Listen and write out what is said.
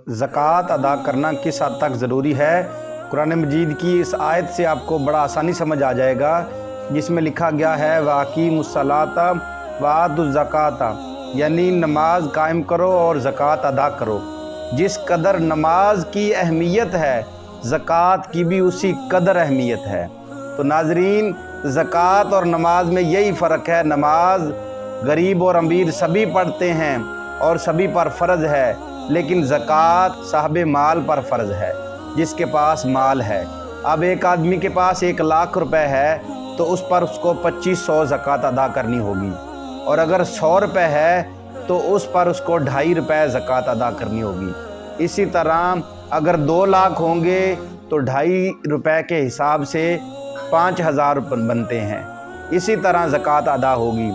ज़कात अदा करना किस हद तक ज़रूरी है। कुरान मजीद की इस आयत से आपको बड़ा आसानी समझ आ जाएगा, जिसमें लिखा गया है वाक़ीमुस्सलाता वातुज़्ज़काता, यानी नमाज कायम करो और ज़कात अदा करो। जिस कदर नमाज की अहमियत है, ज़कात की भी उसी कदर अहमियत है। तो नाज़रीन, ज़कात और नमाज में यही फ़र्क है। नमाज गरीब और अमीर सभी पढ़ते हैं और सभी पर फ़र्ज़ है, लेकिन ज़कात साहब माल पर फ़र्ज़ है, जिसके पास माल है। अब एक आदमी के पास 1 लाख रुपए है तो उस पर उसको 2500 ज़कात अदा करनी होगी, और अगर 100 रुपये है तो उस पर उसको 2.5 रुपये ज़कात अदा करनी होगी। इसी तरह अगर 2 लाख होंगे तो 2.5 रुपये के हिसाब से 5000 रुपये बनते हैं। इसी तरह ज़कात अदा होगी।